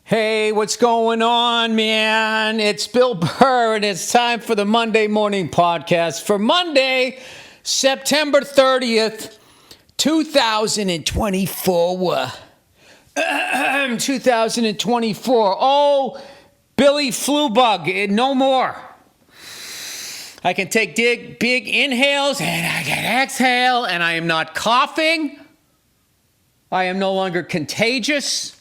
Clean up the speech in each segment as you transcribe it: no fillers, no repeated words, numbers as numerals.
Hey, what's going on, man? It's Bill Burr, and it's time for the Monday Morning Podcast for Monday, September 30th, 2024. 2024. Oh, Billy Flu Bug, no more. I can take big inhales, and I can exhale, and I am not coughing. I am no longer contagious.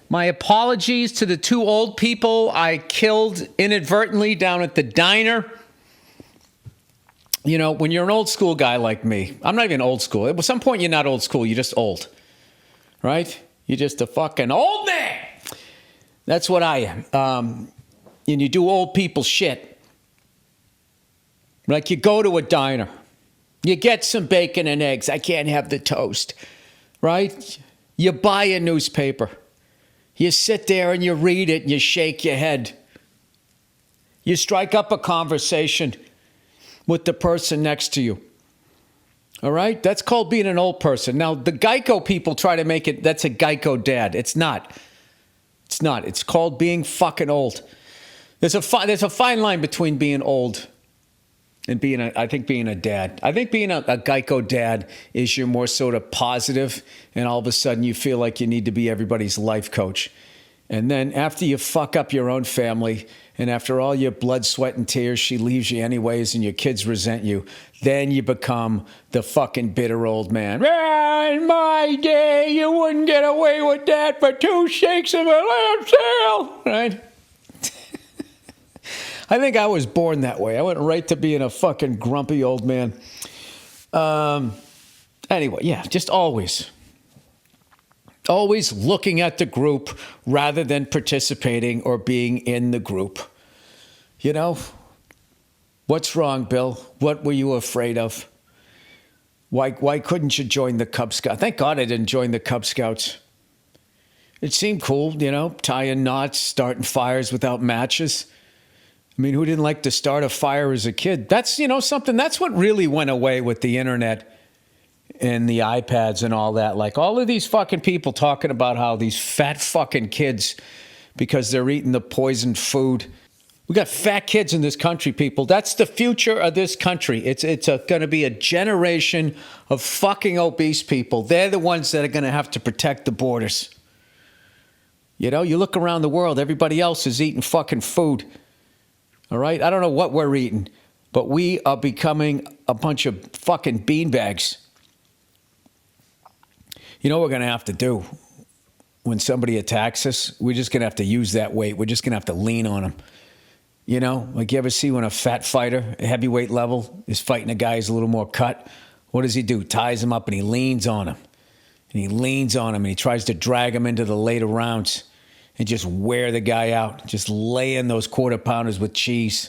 My apologies to the two old people I killed inadvertently down at the diner. You know, when you're an old school guy like me, I'm not even old school. At some point, you're not old school. You're just old, right? You're just a fucking old man. That's what I am. And you do old people shit. Like you go to a diner. You get some bacon and eggs. I can't have the toast, right? You buy a newspaper. You sit there and you read it and you shake your head. You strike up a conversation with the person next to you. All right? That's called being an old person. Now, the Geico people try to make it, that's a Geico dad. It's not. It's not. It's called being fucking old. There's a fine line between being old and being a dad. I think being a Geico dad is you're more sort of positive, and all of a sudden you feel like you need to be everybody's life coach. And then after you fuck up your own family, and after all your blood, sweat, and tears, she leaves you anyways, and your kids resent you, then you become the fucking bitter old man. In my day, you wouldn't get away with that for 2 shakes of a lamb tail, right? I think I was born that way. I went right to being a fucking grumpy old man. Anyway, yeah, just always looking at the group rather than participating or being in the group. You know, what's wrong, Bill? What were you afraid of? Why couldn't you join the Cub Scouts? Thank God I didn't join the Cub Scouts. It seemed cool, you know, tying knots, starting fires without matches. I mean, who didn't like to start a fire as a kid? That's, you know, something, that's what really went away with the internet and the iPads and all that. Like all of these fucking people talking about how these fat fucking kids, because they're eating the poisoned food. We got fat kids in this country, people. That's the future of this country. It's going to be a generation of fucking obese people. They're the ones that are going to have to protect the borders. You know, you look around the world, everybody else is eating fucking food. All right? I don't know what we're eating, but we are becoming a bunch of fucking beanbags. You know what we're going to have to do when somebody attacks us? We're just going to have to use that weight. We're just going to have to lean on them. You know, like you ever see when a fat fighter, a heavyweight level, is fighting a guy who's a little more cut? What does he do? Ties him up and he leans on him. And he leans on him and he tries to drag him into the later rounds. And just wear the guy out. Just lay in those quarter pounders with cheese.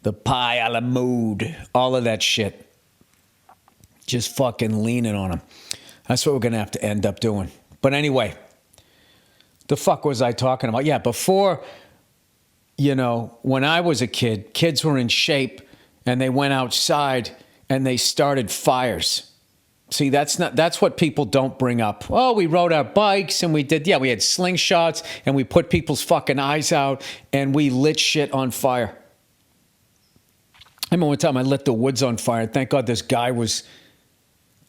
The pie a la mode. All of that shit. Just fucking leaning on him. That's what we're going to have to end up doing. But anyway. The fuck was I talking about? Yeah, before, you know, when I was a kid, kids were in shape. And they went outside and they started fires. See, that's what people don't bring up. Oh, we rode our bikes and we had slingshots and we put people's fucking eyes out and we lit shit on fire. I remember one time I lit the woods on fire. Thank God this guy was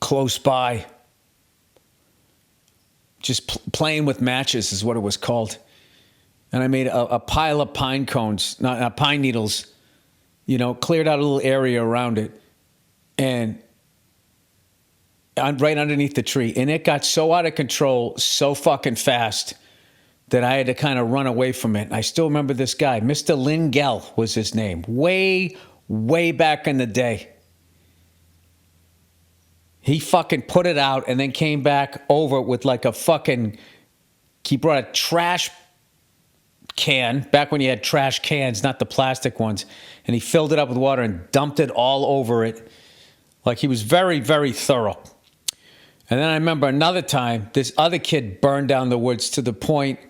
close by. Just playing with matches is what it was called. And I made a pile of pine cones, not pine needles, you know, cleared out a little area around it. And right underneath the tree. And it got so out of control so fucking fast that I had to kind of run away from it. I still remember this guy. Mr. Lingell was his name. Way, way back in the day. He fucking put it out and then came back over with like a fucking... He brought a trash can, back when you had trash cans, not the plastic ones. And he filled it up with water and dumped it all over it. Like he was very, very thorough. And then I remember another time, this other kid burned down the woods to the point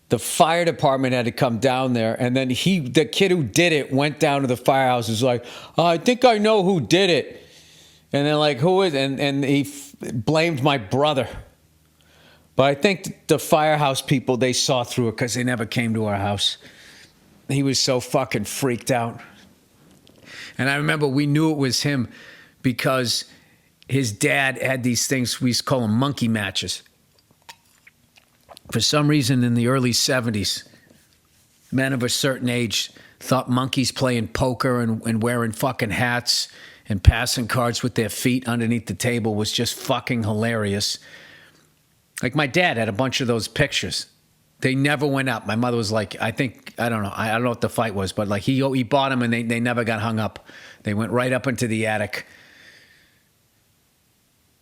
the fire department had to come down there. And then the kid who did it went down to the firehouse and was like, oh, I think I know who did it. And they're like, who is it? And he blamed my brother. But I think the firehouse people, they saw through it because they never came to our house. He was so fucking freaked out. And I remember we knew it was him because his dad had these things, we used to call them monkey matches. For some reason in the early 70s, men of a certain age thought monkeys playing poker and wearing fucking hats and passing cards with their feet underneath the table was just fucking hilarious. Like my dad had a bunch of those pictures. They never went up. My mother was like, I don't know what the fight was, but like he bought them and they never got hung up. They went right up into the attic.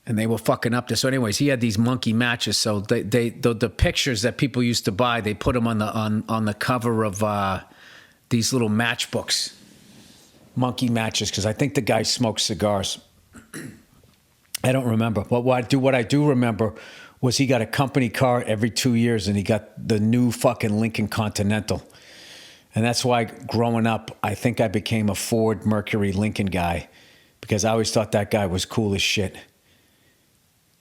And they were fucking up there. So anyways, he had these monkey matches. So the pictures that people used to buy, they put them on the cover of these little matchbooks. Monkey matches, because I think the guy smoked cigars. I don't remember. But what I do remember was he got a company car every 2 years, and he got the new fucking Lincoln Continental. And that's why growing up, I think I became a Ford Mercury Lincoln guy, because I always thought that guy was cool as shit.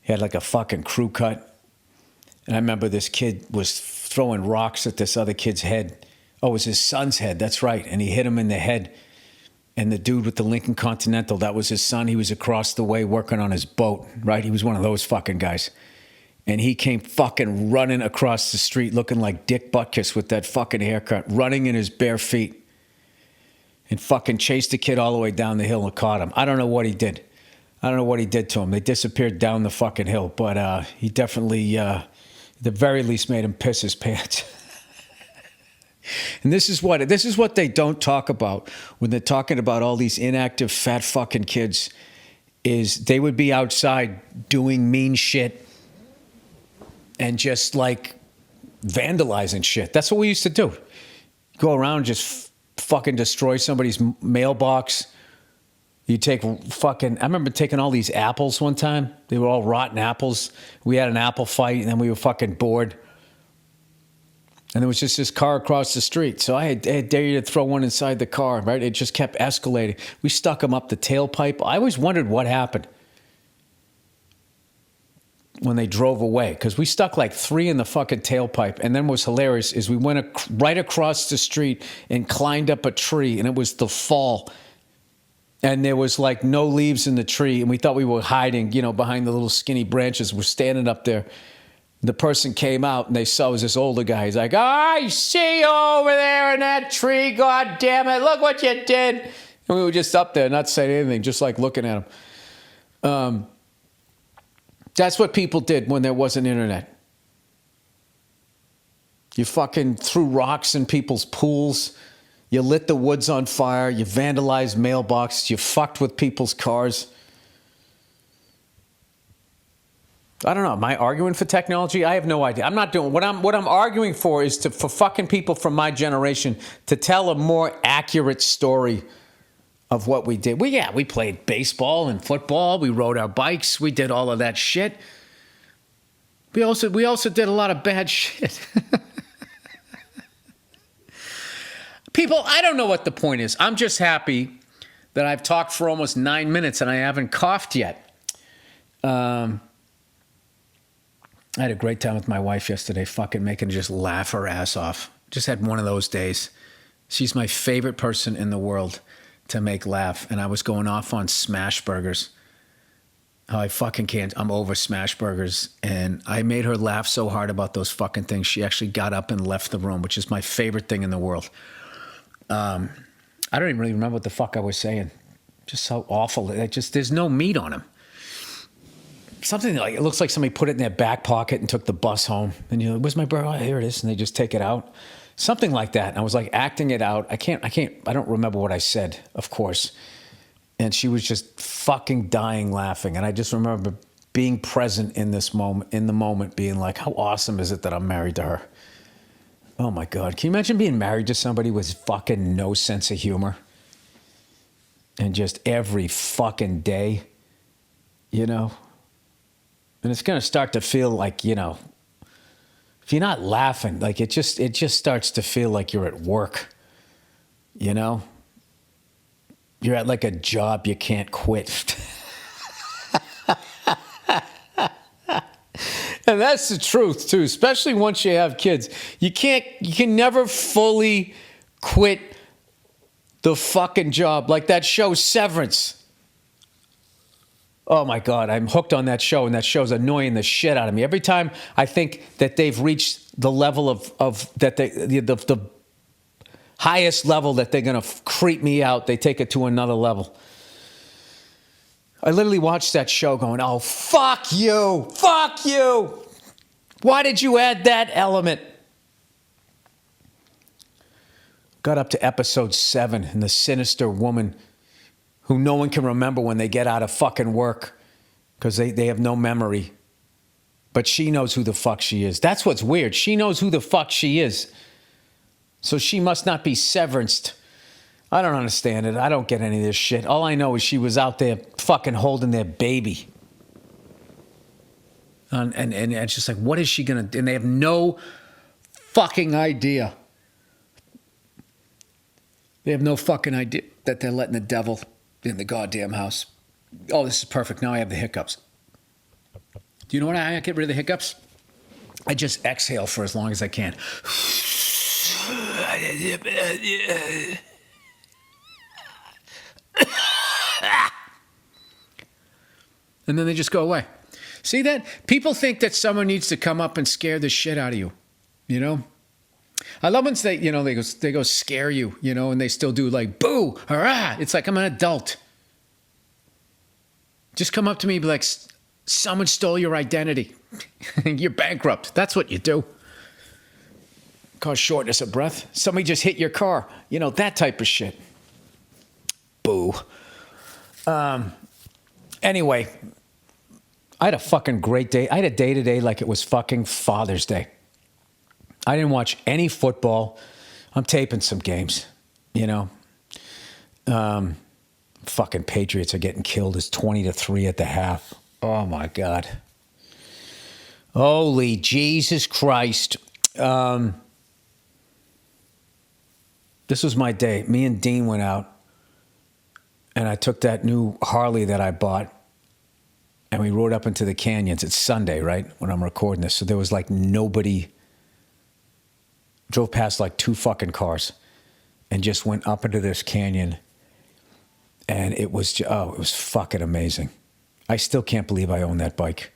He had like a fucking crew cut. And I remember this kid was throwing rocks at this other kid's head. Oh, it was his son's head. That's right. And he hit him in the head. And the dude with the Lincoln Continental, that was his son. He was across the way working on his boat, right? He was one of those fucking guys. And he came fucking running across the street looking like Dick Butkus with that fucking haircut, running in his bare feet. And fucking chased the kid all the way down the hill and caught him. I don't know what he did. I don't know what he did to him. They disappeared down the fucking hill, but he definitely, at the very least, made him piss his pants. And this is what they don't talk about when they're talking about all these inactive fat fucking kids, is they would be outside doing mean shit and just like vandalizing shit. That's what we used to do. Go around, just fucking destroy somebody's mailbox. You take fucking, I remember taking all these apples one time. They were all rotten apples. We had an apple fight and then we were fucking bored. And there was just this car across the street. So I dare you to throw one inside the car, right? It just kept escalating. We stuck them up the tailpipe. I always wondered what happened when they drove away, because we stuck like 3 in the fucking tailpipe. And then what was hilarious is we went right across the street and climbed up a tree, and it was the fall. And there was like no leaves in the tree. And we thought we were hiding, behind the little skinny branches. We're standing up there. The person came out and they saw it was this older guy. He's like, I see you over there in that tree. God damn it. Look what you did. And we were just up there, not saying anything, just like looking at him. That's what people did when there wasn't internet. You fucking threw rocks in people's pools. You lit the woods on fire. You vandalized mailboxes. You fucked with people's cars. I don't know. Am I arguing for technology? I have no idea. I'm not doing what I'm arguing for is for fucking people from my generation to tell a more accurate story of what we did. We played baseball and football. We rode our bikes. We did all of that shit. We also did a lot of bad shit. People, I don't know what the point is. I'm just happy that I've talked for almost 9 minutes and I haven't coughed yet. I had a great time with my wife yesterday, fucking making her just laugh her ass off. Just had one of those days. She's my favorite person in the world to make laugh. And I was going off on smash burgers. I fucking can't. I'm over smash burgers. And I made her laugh so hard about those fucking things. She actually got up and left the room, which is my favorite thing in the world. I don't even really remember what the fuck I was saying. Just so awful. There's no meat on them. Something like, it looks like somebody put it in their back pocket and took the bus home. And you're like, where's my burger? Oh, here it is. And they just take it out. Something like that. And I was like acting it out. I don't remember what I said, of course. And she was just fucking dying laughing. And I just remember being present in the moment, being like, how awesome is it that I'm married to her? Oh my God. Can you imagine being married to somebody with fucking no sense of humor? And just every fucking day, And it's going to start to feel like, if you're not laughing, like it just starts to feel like you're at work, You're at like a job you can't quit. And that's the truth too, especially once you have kids. You can never fully quit the fucking job. Like that show Severance. Oh my God, I'm hooked on that show, and that show's annoying the shit out of me. Every time I think that they've reached the level of that the highest level that they're gonna creep me out, they take it to another level. I literally watched that show going, oh, fuck you. Fuck you. Why did you add that element? Got up to episode 7, and the sinister woman who no one can remember when they get out of fucking work because they have no memory. But she knows who the fuck she is. That's what's weird. She knows who the fuck she is. So she must not be severanced. I don't understand it. I don't get any of this shit. All I know is she was out there fucking holding their baby. And it's just like, what is she going to do? And they have no fucking idea. They have no fucking idea that they're letting the devil in the goddamn house. Oh, this is perfect. Now I have the hiccups. Do you know what I get rid of the hiccups? I just exhale for as long as I can. And then they just go away. See that? People think that someone needs to come up and scare the shit out of you. You know? I love when they go scare you, and they still do like boo, hurrah. It's like I'm an adult. Just come up to me and be like, someone stole your identity. You're bankrupt. That's what you do. Cause shortness of breath. Somebody just hit your car. That type of shit. Boo. Anyway, I had a fucking great day. I had a day today like it was fucking Father's Day. I didn't watch any football. I'm taping some games, Fucking Patriots are getting killed. It's 20-3 at the half. Oh, my God. Holy Jesus Christ. This was my day. Me and Dean went out, and I took that new Harley that I bought, and we rode up into the canyons. It's Sunday, right, when I'm recording this. So there was like nobody. Drove past like 2 fucking cars and just went up into this canyon. And it was fucking amazing. I still can't believe I own that bike.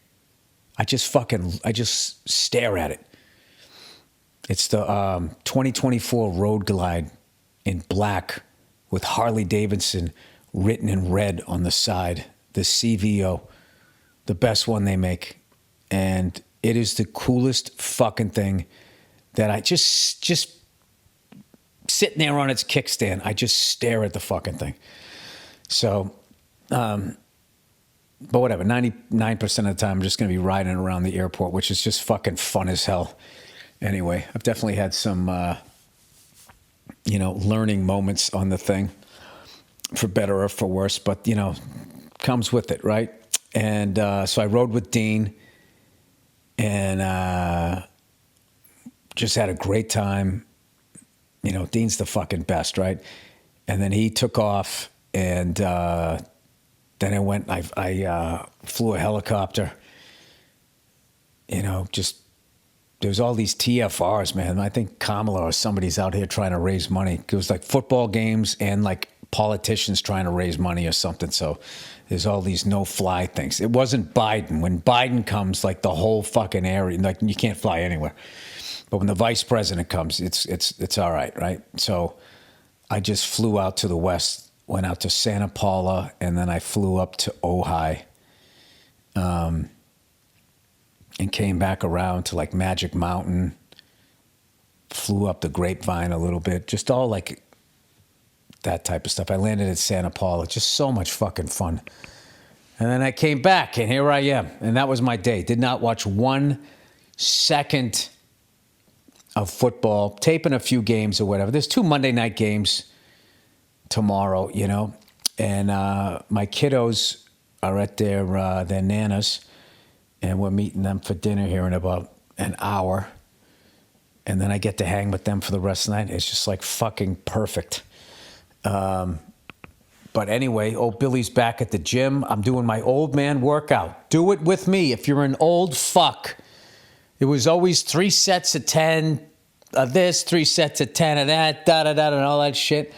I just stare at it. It's the 2024 Road Glide in black with Harley Davidson written in red on the side. The CVO, the best one they make. And it is the coolest fucking thing that I just sitting there on its kickstand. I just stare at the fucking thing. So, but whatever, 99% of the time, I'm just going to be riding around the airport, which is just fucking fun as hell. Anyway, I've definitely had some, learning moments on the thing, for better or for worse, but, comes with it, right? And so I rode with Dean, and just had a great time. Dean's the fucking best, right? And then he took off, and then I flew a helicopter. There's all these TFRs, man. I think Kamala or somebody's out here trying to raise money. It was like football games and like politicians trying to raise money or something. So there's all these no-fly things. It wasn't Biden. When Biden comes, like the whole fucking area, like you can't fly anywhere. But when the vice president comes, it's all right, right? So I just flew out to the west, went out to Santa Paula, and then I flew up to Ojai, and came back around to like Magic Mountain, flew up the Grapevine a little bit, just all like that type of stuff. I landed at Santa Paula, just so much fucking fun. And then I came back, and here I am, and that was my day. Did not watch 1 second of football, taping a few games or whatever. There's 2 Monday night games tomorrow, and my kiddos are at their Nanas, and we're meeting them for dinner here in about an hour, and then I get to hang with them for the rest of the night. It's just like fucking perfect. But anyway, old Billy's back at the gym. I'm doing my old man workout. Do it with me. If you're an old fuck It was always 3 sets of 10 of this, 3 sets of 10 of that, da-da-da, and all that shit.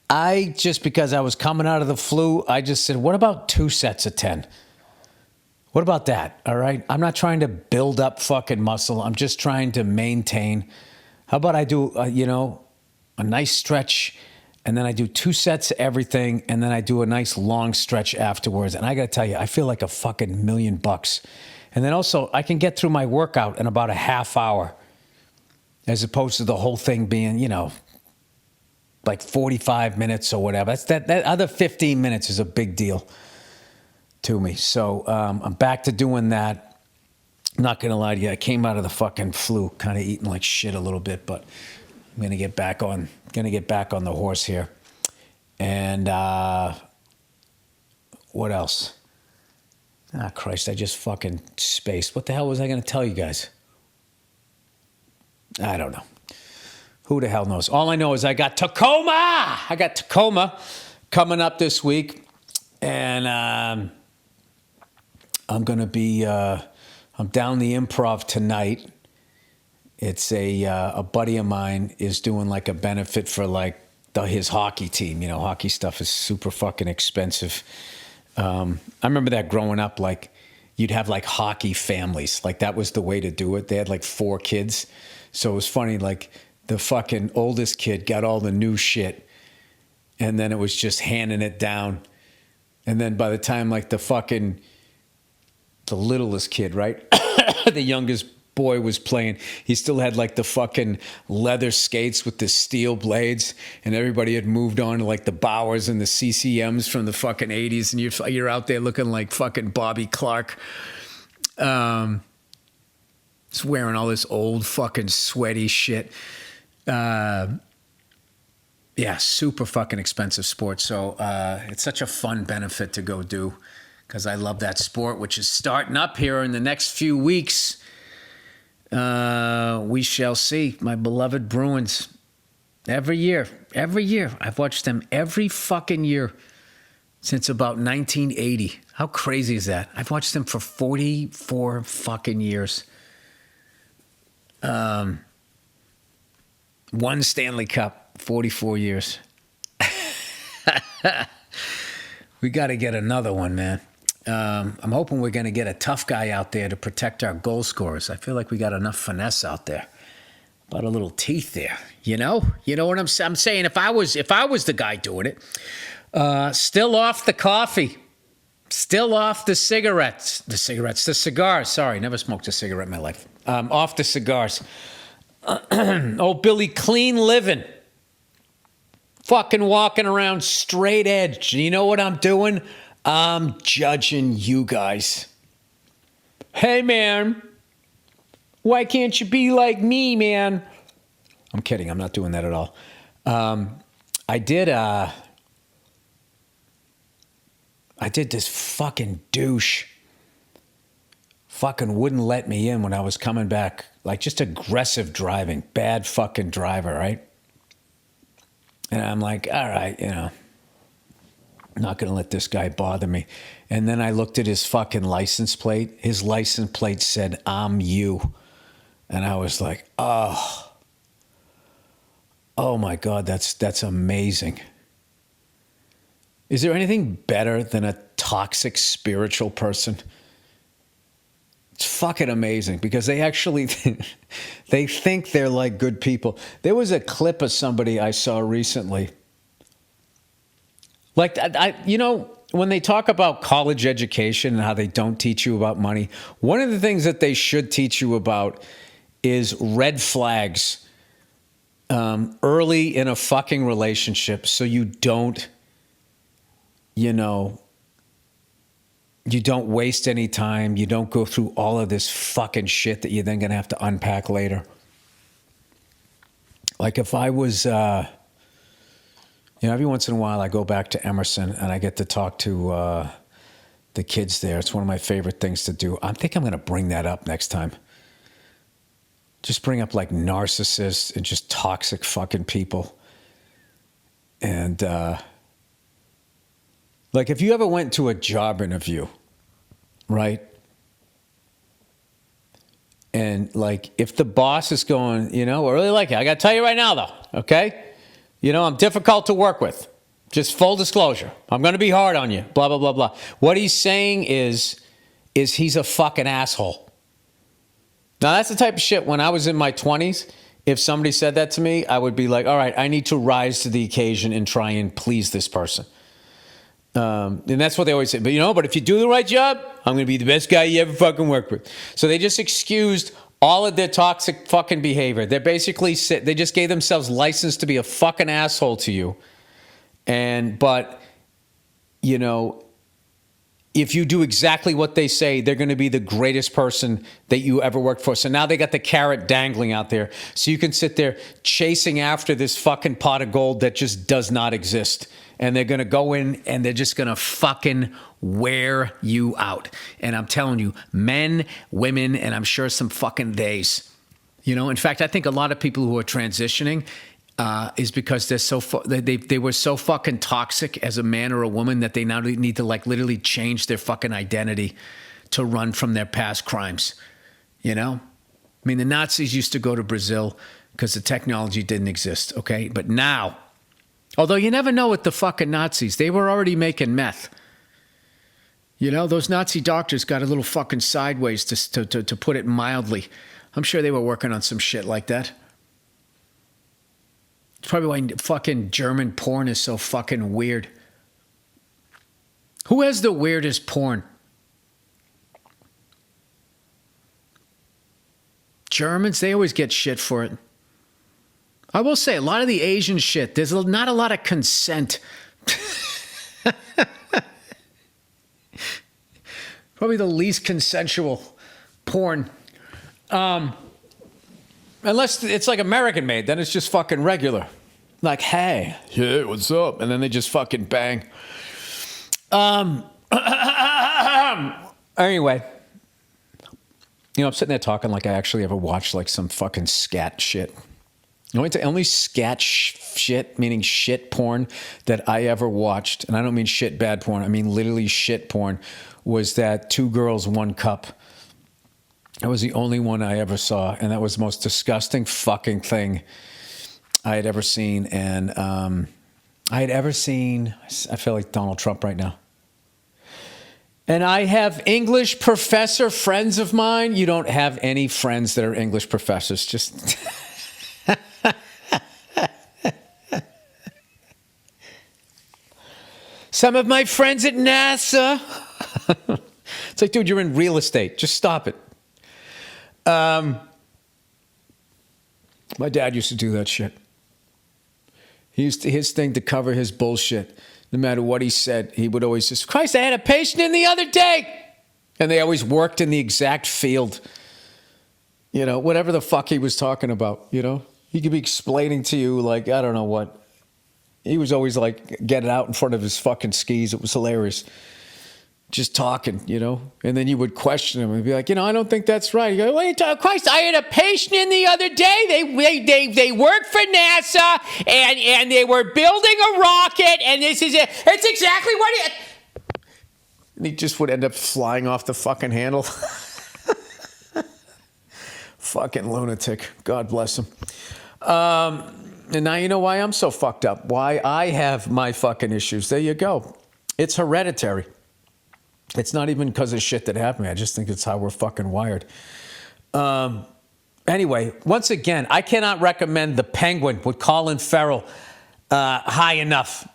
Because I was coming out of the flu, I just said, what about 2 sets of 10? What about that? All right. I'm not trying to build up fucking muscle. I'm just trying to maintain. How about I do, a nice stretch, and then I do 2 sets of everything, and then I do a nice long stretch afterwards. And I got to tell you, I feel like a fucking $1,000,000. And then also, I can get through my workout in about a half hour, as opposed to the whole thing being, like 45 minutes or whatever. That other 15 minutes is a big deal to me. So I'm back to doing that. Not going to lie to you, I came out of the fucking flu kind of eating like shit a little bit, but I'm going to get back on the horse here. And what else? Ah, Christ, I just fucking spaced. What the hell was I going to tell you guys? I don't know. Who the hell knows? All I know is I got Tacoma coming up this week. And I'm going to be, I'm down the Improv tonight. It's a buddy of mine is doing like a benefit for like his hockey team. Hockey stuff is super fucking expensive. I remember that growing up, like you'd have like hockey families. Like that was the way to do it. They had like 4 kids. So it was funny, like the fucking oldest kid got all the new shit. And then it was just handing it down. And then by the time like the littlest kid, right? The youngest boy was playing, he still had like the fucking leather skates with the steel blades, and everybody had moved on to like the Bowers and the CCMs from the fucking 80s, and you're out there looking like fucking Bobby Clark. Just wearing all this old fucking sweaty shit. Yeah, super fucking expensive sport. So it's such a fun benefit to go do because I love that sport, which is starting up here in the next few weeks. We shall see. My beloved Bruins. Every year. I've watched them every fucking year since about 1980. How crazy is that? I've watched them for 44 fucking years. One Stanley Cup, 44 years. We got to get another one, man. I'm hoping we're going to get a tough guy out there to protect our goal scorers. I feel like we got enough finesse out there. About a little teeth there, You know what I'm saying? If I was the guy doing it, still off the coffee, still off the cigars. Sorry, never smoked a cigarette in my life. Off the cigars. Oh, Billy, clean living. Fucking walking around straight edge. You know what I'm doing? I'm judging you guys. Hey, man. Why can't you be like me, man? I'm kidding. I'm not doing that at all. I did this fucking douche. Fucking wouldn't let me in when I was coming back. Like just aggressive driving. Bad fucking driver, right? And I'm like, all right, I'm not going to let this guy bother me. And then I looked at his fucking license plate. His license plate said, I'm you. And I was like, oh my God, that's amazing. Is there anything better than a toxic spiritual person? It's fucking amazing because they actually, they think they're like good people. There was a clip of somebody I saw recently. Like, when they talk about college education and how they don't teach you about money, one of the things that they should teach you about is red flags early in a fucking relationship so you don't, you don't waste any time. You don't go through all of this fucking shit that you're then going to have to unpack later. Like if I was, every once in a while I go back to Emerson and I get to talk to the kids there. It's one of my favorite things to do. I think I'm going to bring that up next time. Just bring up like narcissists and just toxic fucking people. And like if you ever went to a job interview, right? And like, if the boss is going, I really like you. I got to tell you right now, though, okay? I'm difficult to work with. Just full disclosure. I'm going to be hard on you, blah, blah, blah, blah. What he's saying is he's a fucking asshole. Now, that's the type of shit when I was in my 20s, if somebody said that to me, I would be like, all right, I need to rise to the occasion and try and please this person. And that's what they always say. But if you do the right job, I'm going to be the best guy you ever fucking worked with. So they just excused all of their toxic fucking behavior. They basically they just gave themselves license to be a fucking asshole to you. But if you do exactly what they say, they're going to be the greatest person that you ever worked for. So now they got the carrot dangling out there. So you can sit there chasing after this fucking pot of gold that just does not exist. And they're going to go in and they're just going to fucking wear you out. And I'm telling you, men, women, and I'm sure some fucking theys. In fact, I think a lot of people who are transitioning is because they were so fucking toxic as a man or a woman that they now need to like literally change their fucking identity to run from their past crimes. I mean, the Nazis used to go to Brazil because the technology didn't exist, okay? But now, although you never know with the fucking Nazis, they were already making meth. Those Nazi doctors got a little fucking sideways to put it mildly. I'm sure they were working on some shit like that. It's probably why fucking German porn is so fucking weird. Who has the weirdest porn? Germans, they always get shit for it. I will say, a lot of the Asian shit, there's not a lot of consent. Probably the least consensual porn. Unless it's like American made, then it's just fucking regular. Like, hey, what's up? And then they just fucking bang. Anyway, I'm sitting there talking like I actually ever watched like some fucking scat shit. Only scat shit, meaning shit porn, that I ever watched, and I don't mean shit bad porn, I mean literally shit porn, was that 2 Girls, 1 Cup. That was the only one I ever saw, and that was the most disgusting fucking thing I had ever seen. And I feel like Donald Trump right now. And I have English professor friends of mine. You don't have any friends that are English professors. Just... Some of my friends at NASA. It's like, dude, you're in real estate. Just stop it. My dad used to do that shit. His thing to cover his bullshit. No matter what he said, he would always just, Christ, I had a patient in the other day. And they always worked in the exact field. Whatever the fuck he was talking about, He could be explaining to you, like, I don't know what. He was always like, get it out in front of his fucking skis. It was hilarious. Just talking, and then you would question him and be like, I don't think that's right. You go, what are you talking? Christ, I had a patient in the other day. They worked for NASA and they were building a rocket, and this is it. It's exactly what and he just would end up flying off the fucking handle. Fucking lunatic. God bless him. And now you know why I'm so fucked up. Why I have my fucking issues. There you go. It's hereditary. It's not even because of shit that happened to me. I just think it's how we're fucking wired. Anyway, once again, I cannot recommend The Penguin with Colin Farrell high enough.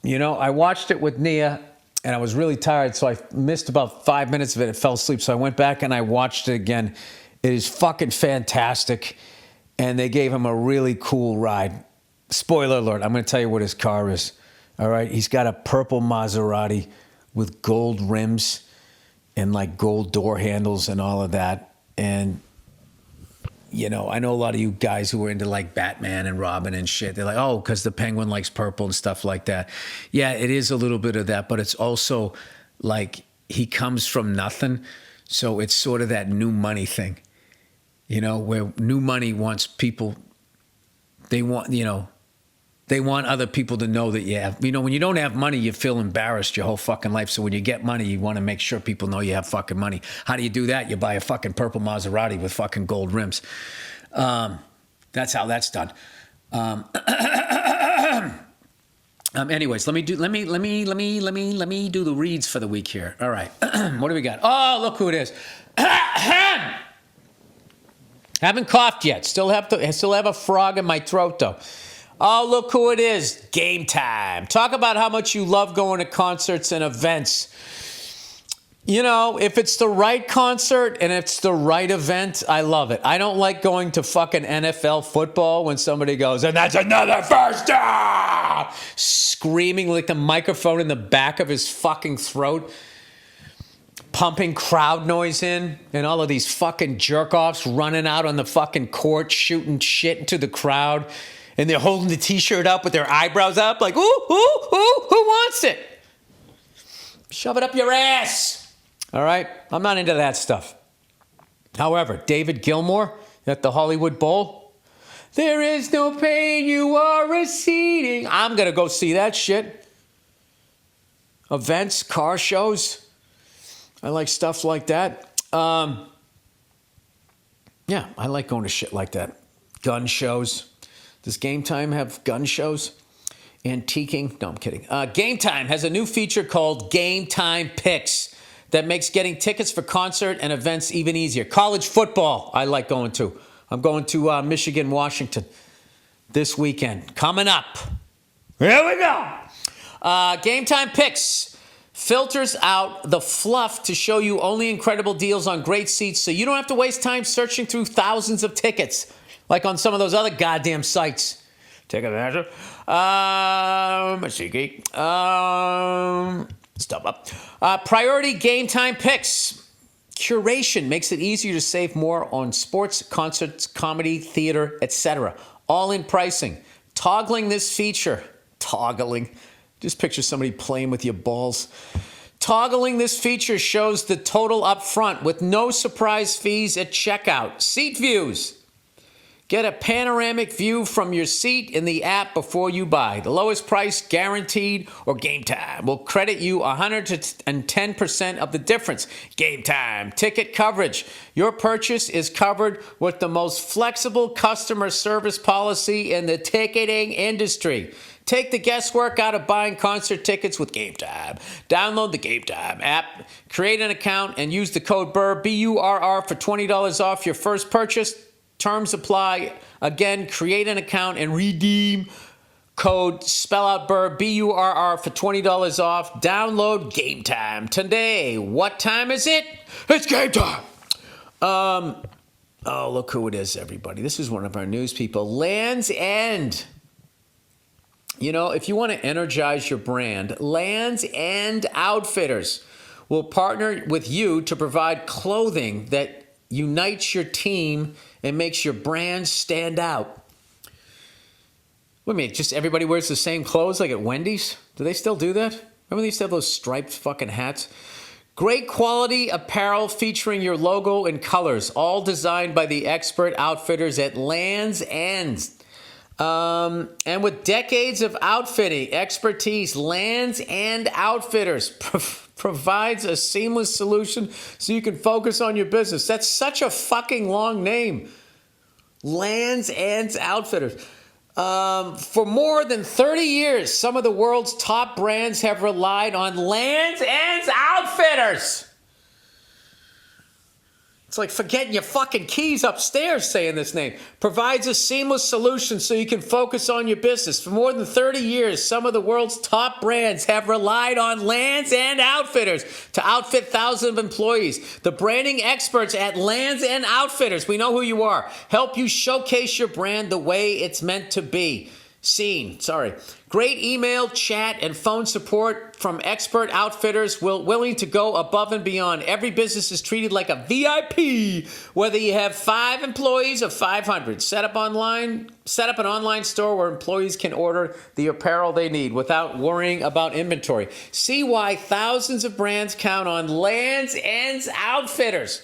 I watched it with Nia, and I was really tired, so I missed about 5 minutes of it. I fell asleep, so I went back and I watched it again. It is fucking fantastic, and they gave him a really cool ride. Spoiler alert, I'm going to tell you what his car is. All right, he's got a purple Maserati with gold rims and like gold door handles and all of that. And, I know a lot of you guys who are into like Batman and Robin and shit. They're like, oh, because the Penguin likes purple and stuff like that. Yeah, it is a little bit of that, but it's also like he comes from nothing. So it's sort of that new money thing, where new money wants people, they want, They want other people to know that you have, when you don't have money, you feel embarrassed your whole fucking life. So when you get money, you want to make sure people know you have fucking money. How do you do that? You buy a fucking purple Maserati with fucking gold rims. That's how that's done. Anyways, let me do the reads for the week here. All right. What do we got? Oh, look who it is. Haven't coughed yet. Still have a frog in my throat though. Oh, look who it is. Game Time. Talk about how much you love going to concerts and events. If it's the right concert and it's the right event, I love it. I don't like going to fucking NFL football when somebody goes, and that's another first down, screaming like the microphone in the back of his fucking throat, pumping crowd noise in, and all of these fucking jerk-offs running out on the fucking court, shooting shit into the crowd, and they're holding the T-shirt up with their eyebrows up like, ooh, who wants it? Shove it up your ass. All right? I'm not into that stuff. However, David Gilmour at the Hollywood Bowl, there is no pain you are receding. I'm going to go see that shit. Events, car shows. I like stuff like that. Yeah, I like going to shit like that. Gun shows. Does Game Time have gun shows? Antiquing? No, I'm kidding. Game Time has a new feature called Game Time Picks that makes getting tickets for concert and events even easier. College football, I like going to. I'm going to Michigan, Washington this weekend. Coming up. Here we go. Game Time Picks filters out the fluff to show you only incredible deals on great seats so you don't have to waste time searching through thousands of tickets like on some of those other goddamn sites. Ticketmaster. SeatGeek. StubHub. Priority Game Time Picks. Curation makes it easier to save more on sports, concerts, comedy, theater, etc. All in pricing. Toggling this feature. Just picture somebody playing with your balls. Toggling this feature shows the total up front with no surprise fees at checkout. Seat views. Get a panoramic view from your seat in the app before you buy. The lowest price guaranteed or Game Time will credit you 110% of the difference. Game Time. Ticket coverage. Your purchase is covered with the most flexible customer service policy in the ticketing industry. Take the guesswork out of buying concert tickets with Game Time. Download the Game Time app, create an account, and use the code Burr, B-U-R-R, for $20 off your first purchase. Terms apply. Again, create an account and redeem code, spell out Burr, B-U-R-R, for $20 off. Download Game Time today. What time is it? It's Game Time. Oh, look who it is, everybody. This is one of our news people. Land's End. If you want to energize your brand, Land's End Outfitters will partner with you to provide clothing that unites your team and makes your brand stand out. Wait a minute, just everybody wears the same clothes like at Wendy's? Do they still do that? Remember they used to have those striped fucking hats? Great quality apparel featuring your logo and colors, all designed by the expert outfitters at Land's End. And with decades of outfitting expertise, Land's End Outfitters provides a seamless solution so you can focus on your business. That's such a fucking long name. Land's End Outfitters. For more than 30 years, some of the world's top brands have relied on Land's End Outfitters. It's like forgetting your fucking keys upstairs saying this name. Provides a seamless solution so you can focus on your business. For more than 30 years, some of the world's top brands have relied on Land's End Outfitters to outfit thousands of employees. The branding experts at Land's End Outfitters, we know who you are, help you showcase your brand the way it's meant to be. Great email, chat, and phone support from expert outfitters willing to go above and beyond. Every business is treated like a VIP, whether you have 5 employees or 500. Set up an online store where employees can order the apparel they need without worrying about inventory. See why thousands of brands count on Land's End Outfitters.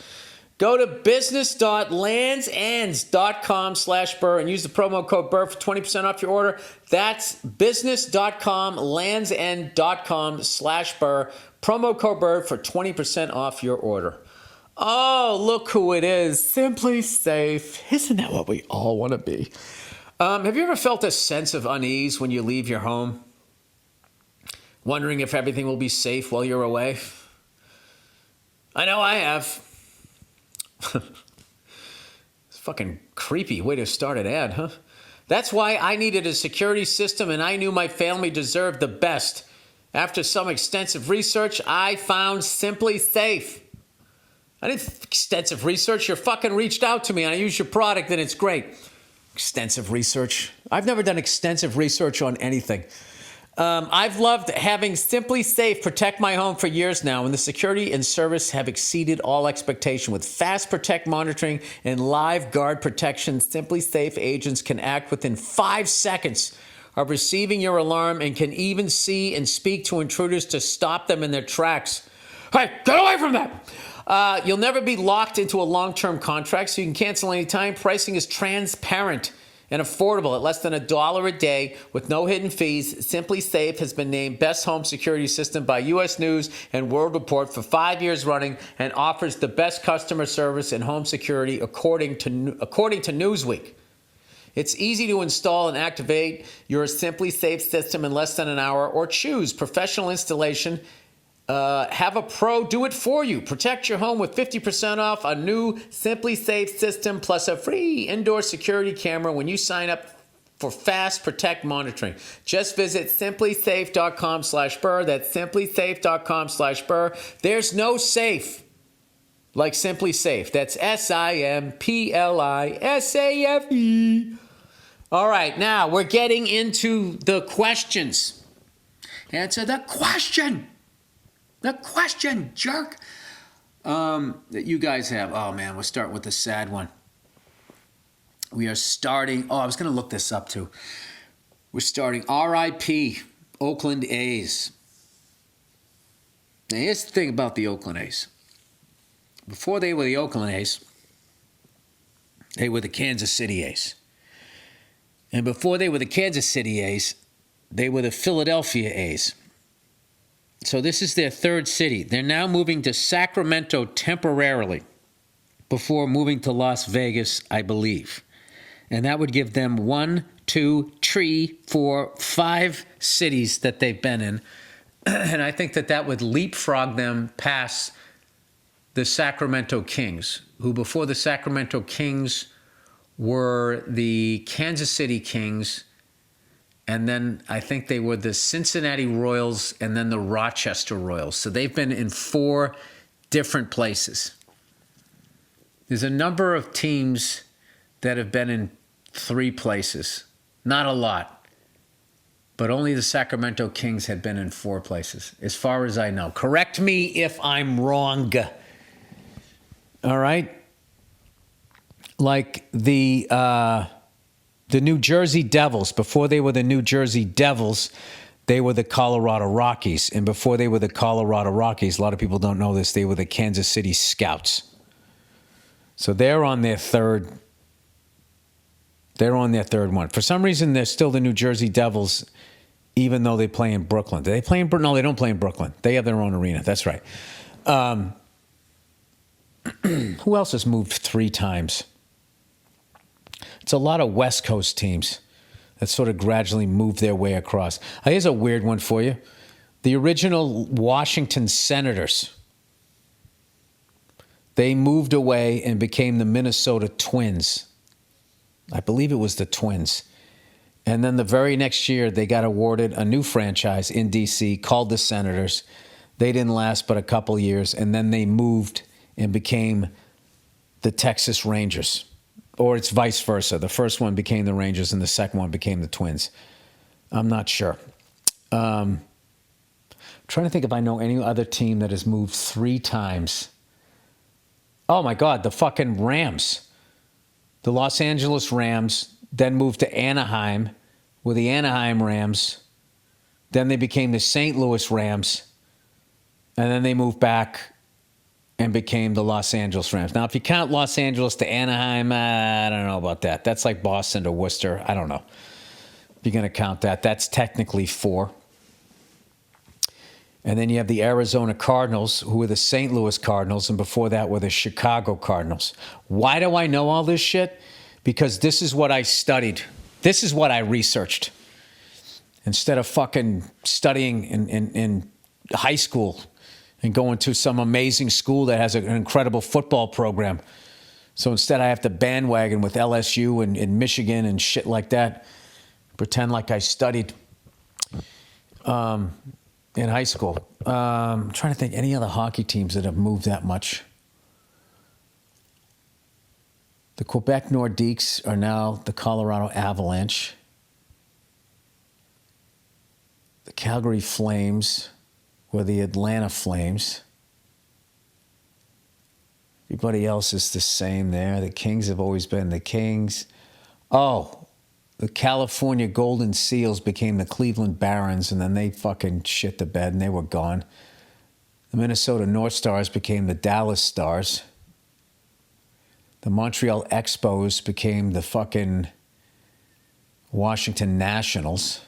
Go to business.landsends.com/Burr and use the promo code Burr for 20% off your order. That's business.landsend.com/Burr. Promo code Burr for 20% off your order. Oh, look who it is. Simply Safe. Isn't that what we all want to be? Have you ever felt a sense of unease when you leave your home? Wondering if everything will be safe while you're away? I know I have. It's fucking creepy way to start an ad, huh? That's why I needed a security system and I knew my family deserved the best. After some extensive research, I found Simply Safe. I did extensive research. You fucking reached out to me and I used your product and it's great. Extensive research. I've never done extensive research on anything. I've loved having Simply Safe protect my home for years now, and the security and service have exceeded all expectation. With fast protect monitoring and live guard protection, Simply Safe agents can act within 5 seconds of receiving your alarm and can even see and speak to intruders to stop them in their tracks. Hey, get away from that! You'll never be locked into a long-term contract, so you can cancel anytime. Pricing is transparent and affordable at less than $1 a day with no hidden fees. Simply Safe has been named Best Home Security System by U.S. News and World Report for 5 years running and offers the best customer service in home security according to Newsweek. It's easy to install and activate your Simply Safe system in less than an hour or choose professional installation. Have a pro do it for you. Protect your home with 50% off a new Simply Safe system plus a free indoor security camera when you sign up for fast protect monitoring. Just visit simplysafe.com/Burr. That's simplysafe.com/Burr. There's no safe like Simply Safe. That's SIMPLISAFE. All right, now we're getting into the questions. Answer the question. The question, jerk, that you guys have. Oh, man, we're starting with the sad one. We are starting. Oh, I was going to look this up, too. We're starting RIP, Oakland A's. Now, here's the thing about the Oakland A's. Before they were the Oakland A's, they were the Kansas City A's. And before they were the Kansas City A's, they were the Philadelphia A's. So this is their third city. They're now moving to Sacramento temporarily before moving to Las Vegas, I believe. And that would give them 1, 2, 3, 4, 5 cities that they've been in. And I think that would leapfrog them past the Sacramento Kings, who before the Sacramento Kings were the Kansas City Kings. And then I think they were the Cincinnati Royals and then the Rochester Royals. So they've been in 4 different places. There's a number of teams that have been in 3 places. Not a lot. But only the Sacramento Kings had been in 4 places, as far as I know. Correct me if I'm wrong. All right? Like the New Jersey Devils, before they were the New Jersey Devils, they were the Colorado Rockies. And before they were the Colorado Rockies, a lot of people don't know this, they were the Kansas City Scouts. So they're on their third one. For some reason, they're still the New Jersey Devils, even though they play in Brooklyn. Do they play in Brooklyn? No, they don't play in Brooklyn. They have their own arena. That's right. Who else has moved 3 times? It's a lot of West Coast teams that sort of gradually move their way across. Here's a weird one for you. The original Washington Senators, they moved away and became the Minnesota Twins. I believe it was the Twins. And then the very next year, they got awarded a new franchise in D.C. called the Senators. They didn't last but a couple years, and then they moved and became the Texas Rangers. Or it's vice versa. The first one became the Rangers and the second one became the Twins. I'm not sure. Trying to think if I know any other team that has moved 3 times. Oh, my God, the fucking Rams. The Los Angeles Rams then moved to Anaheim with the Anaheim Rams. Then they became the St. Louis Rams. And then they moved back and became the Los Angeles Rams. Now, if you count Los Angeles to Anaheim, I don't know about that. That's like Boston to Worcester. I don't know. If you're going to count that, that's technically 4. And then you have the Arizona Cardinals, who were the St. Louis Cardinals, and before that were the Chicago Cardinals. Why do I know all this shit? Because this is what I studied. This is what I researched. Instead of fucking studying in high school and going to some amazing school that has an incredible football program. So instead I have to bandwagon with LSU and Michigan and shit like that. Pretend like I studied in high school. I'm trying to think any other hockey teams that have moved that much. The Quebec Nordiques are now the Colorado Avalanche. The Calgary Flames were the Atlanta Flames. Everybody else is the same there. The Kings have always been the Kings. Oh, the California Golden Seals became the Cleveland Barons, and then they fucking shit the bed and they were gone. The Minnesota North Stars became the Dallas Stars. The Montreal Expos became the fucking Washington Nationals.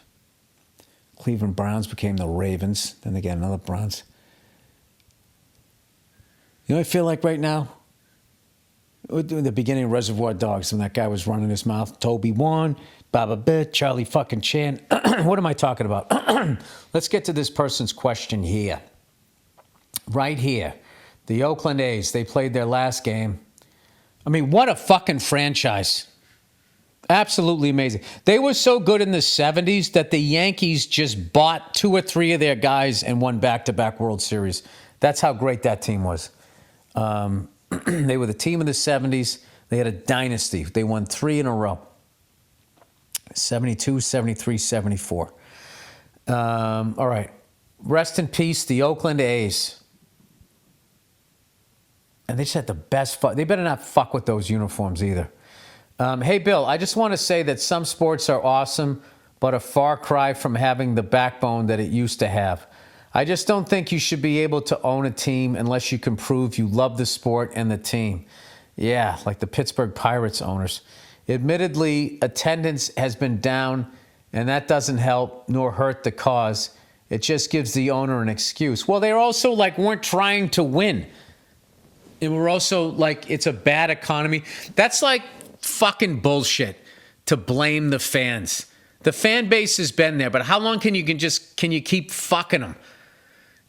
Cleveland Browns became the Ravens. Then they got another Browns. You know what I feel like right now? The beginning of Reservoir Dogs, when that guy was running his mouth. Toby won, Baba Bit, Charlie fucking Chan. What am I talking about? Let's get to this person's question here. Right here. The Oakland A's, they played their last game. I mean, what a fucking franchise. Absolutely amazing. They were so good in the 70s that the Yankees just bought 2 or 3 of their guys and won back-to-back World Series. That's how great that team was. They were the team of the 70s. They had a dynasty. They won 3 in a row. 72, 73, 74. All right. Rest in peace, the Oakland A's. And they just had the best fun. They better not fuck with those uniforms either. Hey, Bill, I just want to say that some sports are awesome, but a far cry from having the backbone that it used to have. I just don't think you should be able to own a team unless you can prove you love the sport and the team. Yeah, like the Pittsburgh Pirates owners. Admittedly, attendance has been down, and that doesn't help nor hurt the cause. It just gives the owner an excuse. Well, they also weren't trying to win. And we're also it's a bad economy. That's like fucking bullshit to blame the fans. The fan base has been there, but how long can you keep fucking them?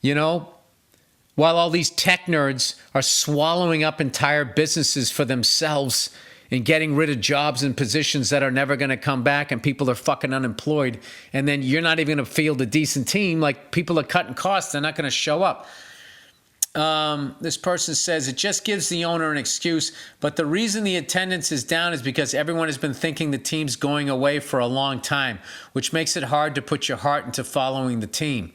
You know, while all these tech nerds are swallowing up entire businesses for themselves and getting rid of jobs and positions that are never going to come back, and people are fucking unemployed, and then you're not even going to field a decent team. Like, people are cutting costs, they're not going to show up. This person says it just gives the owner an excuse, but the reason the attendance is down is because everyone has been thinking the team's going away for a long time, which makes it hard to put your heart into following the team.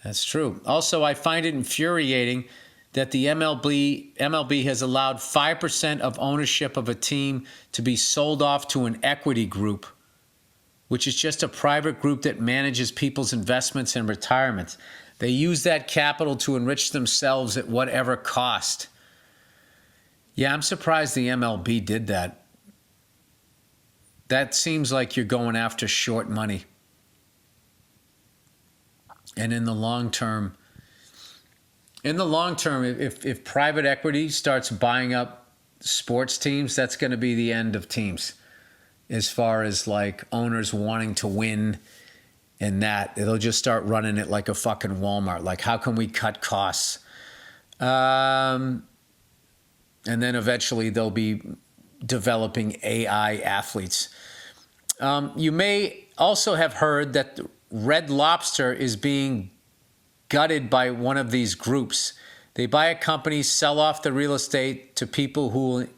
That's true. Also, I find it infuriating that the MLB has allowed 5% of ownership of a team to be sold off to an equity group, which is just a private group that manages people's investments and retirements. They use that capital to enrich themselves at whatever cost. Yeah, I'm surprised the MLB did that. That seems like you're going after short money. And in the long term, if private equity starts buying up sports teams, that's going to be the end of teams. As far as owners wanting to win. And that it'll just start running it like a fucking Walmart. Like, how can we cut costs? And then eventually they'll be developing AI athletes. You may also have heard that Red Lobster is being gutted by one of these groups. They buy a company, sell off the real estate to people who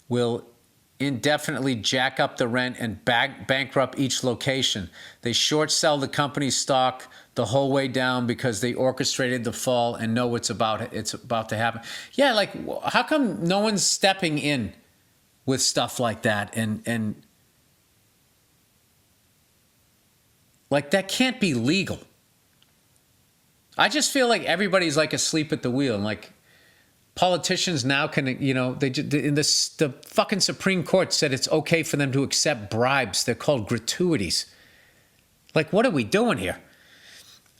will indefinitely jack up the rent and bankrupt each location. They short sell the company's stock the whole way down because they orchestrated the fall and know it's about to happen. Yeah, how come no one's stepping in with stuff like that? And that can't be legal. I just feel like everybody's asleep at the wheel, and politicians now can, the fucking Supreme Court said it's okay for them to accept bribes. They're called gratuities. Like, what are we doing here?